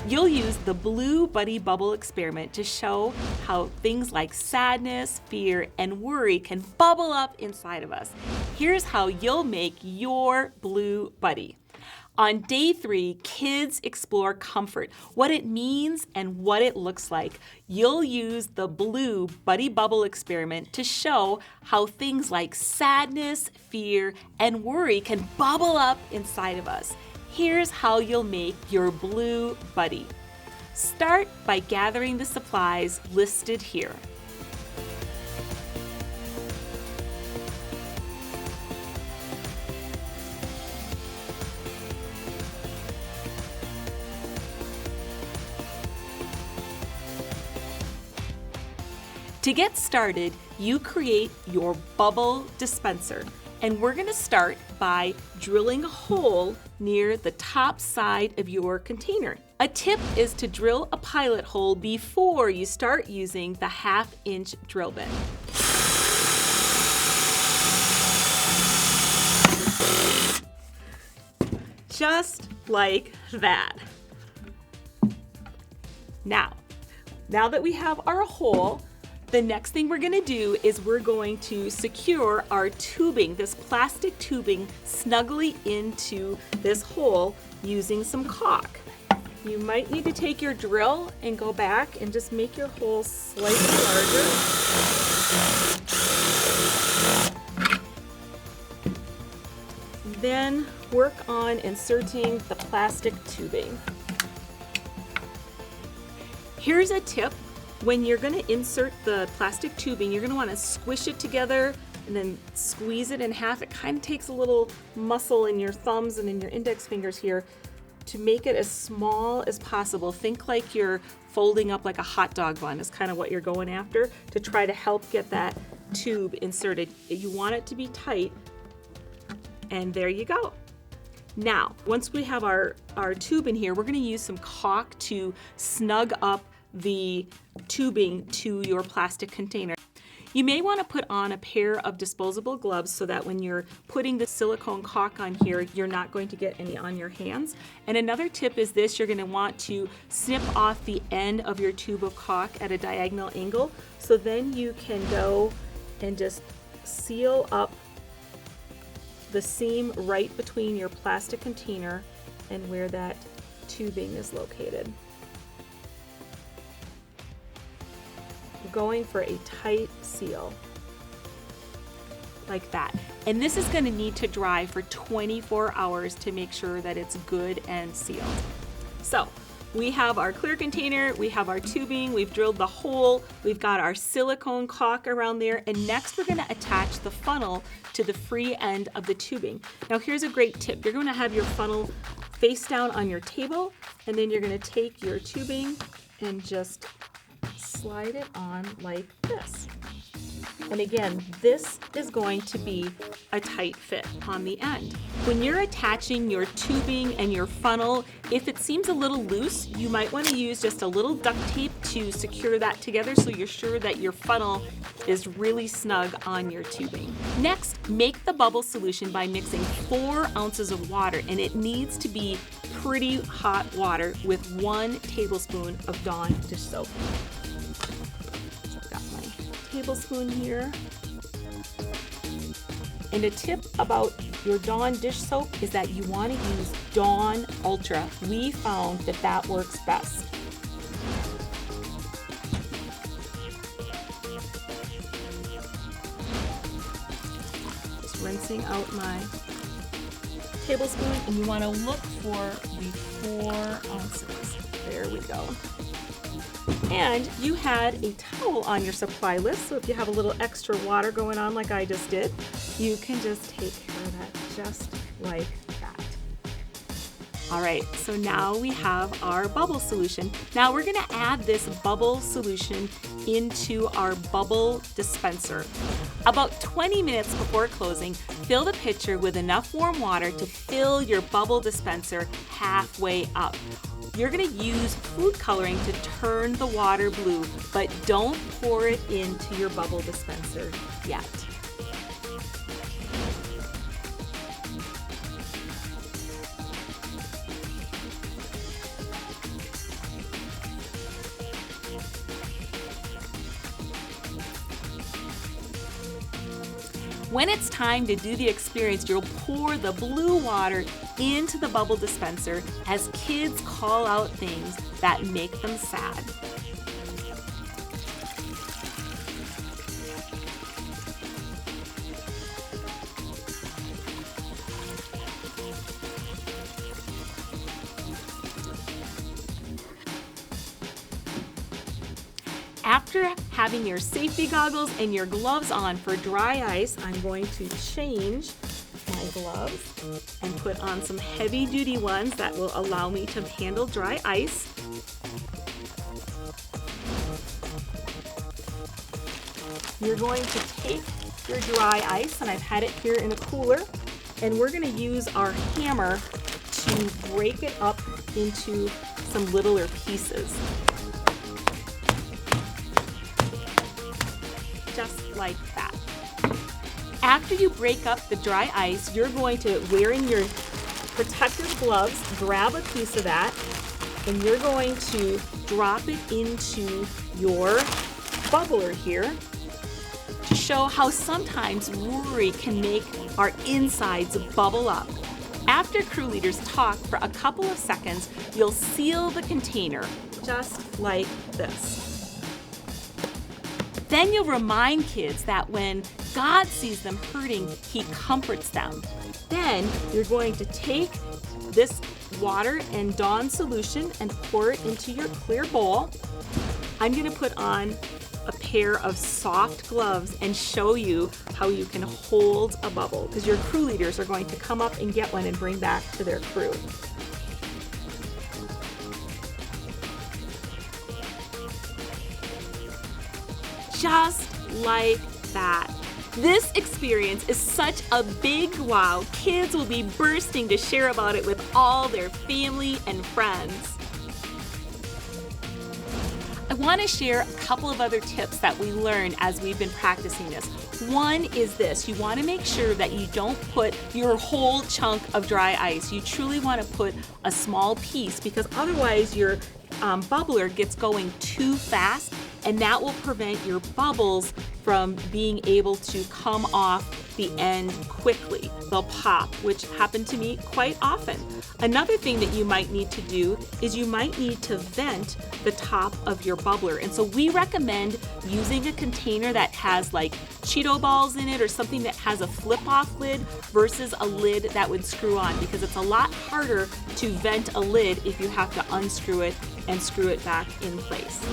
You'll use the Blue Buddy Bubble experiment to show how things like sadness, fear, and worry can bubble up inside of us. Here's how you'll make your Blue Buddy. On day 3, kids explore comfort, what it means and what it looks like. You'll use the Blue Buddy Bubble experiment to show how things like sadness, fear, and worry can bubble up inside of us. Here's how you'll make your Blue Buddy. Start by gathering the supplies listed here. To get started, you create your bubble dispenser, and we're going to start by drilling a hole near the top side of your container. A tip is to drill a pilot hole before you start using the 1/2-inch drill bit. Just like that. Now that we have our hole, the next thing we're going to do is we're going to secure our tubing, this plastic tubing, snugly into this hole using some caulk. You might need to take your drill and go back and just make your hole slightly larger. Then work on inserting the plastic tubing. Here's a tip. When you're going to insert the plastic tubing, you're going to want to squish it together and then squeeze it in half. It kind of takes a little muscle in your thumbs and in your index fingers here to make it as small as possible. Think like you're folding up like a hot dog bun is kind of what you're going after to try to help get that tube inserted. You want it to be tight, and there you go. Now, once we have our tube in here, we're going to use some caulk to snug up the tubing to your plastic container. You may want to put on a pair of disposable gloves so that when you're putting the silicone caulk on here, you're not going to get any on your hands. And another tip is this: you're going to want to snip off the end of your tube of caulk at a diagonal angle, so then you can go and just seal up the seam right between your plastic container and where that tubing is located. Going for a tight seal like that. And this is going to need to dry for 24 hours to make sure that it's good and sealed. So we have our clear container, we have our tubing, we've drilled the hole, we've got our silicone caulk around there, and next we're going to attach the funnel to the free end of the tubing. Now here's a great tip. You're going to have your funnel face down on your table, and then you're going to take your tubing and just slide it on like this. And again, this is going to be a tight fit on the end. When you're attaching your tubing and your funnel, if it seems a little loose, you might want to use just a little duct tape to secure that together so you're sure that your funnel is really snug on your tubing. Next, make the bubble solution by mixing 4 ounces of water, and it needs to be pretty hot water with 1 tablespoon of Dawn dish soap. Tablespoon here. And a tip about your Dawn dish soap is that you want to use Dawn Ultra. We found that that works best. Just rinsing out my tablespoon, and you want to look for the 4 ounces. There we go. And you had a towel on your supply list, so if you have a little extra water going on like I just did, you can just take care of that just like that. All right, so now we have our bubble solution. Now we're gonna add this bubble solution into our bubble dispenser. About 20 minutes before closing, fill the pitcher with enough warm water to fill your bubble dispenser halfway up. You're going to use food coloring to turn the water blue, but don't pour it into your bubble dispenser yet. When it's time to do the experience, you'll pour the blue water into the bubble dispenser as kids call out things that make them sad. After having your safety goggles and your gloves on for dry ice, I'm going to change my gloves and put on some heavy-duty ones that will allow me to handle dry ice. You're going to take your dry ice, and I've had it here in a cooler, and we're going to use our hammer to break it up into some littler pieces. Just like that. After you break up the dry ice, you're going to, wearing your protective gloves, grab a piece of that, and you're going to drop it into your bubbler here to show how sometimes worry can make our insides bubble up. After crew leaders talk for a couple of seconds, you'll seal the container just like this. Then you'll remind kids that when God sees them hurting, He comforts them. Then you're going to take this water and Dawn solution and pour it into your clear bowl. I'm going to put on a pair of soft gloves and show you how you can hold a bubble, because your crew leaders are going to come up and get one and bring back to their crew. Just like that. This experience is such a big wow. Kids will be bursting to share about it with all their family and friends. I want to share a couple of other tips that we learned as we've been practicing this. One is this: you want to make sure that you don't put your whole chunk of dry ice. You truly want to put a small piece, because otherwise your bubbler gets going too fast, and that will prevent your bubbles from being able to come off the end quickly. They'll pop, which happen to me quite often. Another thing that you might need to do is you might need to vent the top of your bubbler. And so we recommend using a container that has like Cheeto balls in it or something that has a flip-off lid versus a lid that would screw on, because it's a lot harder to vent a lid if you have to unscrew it and screw it back in place.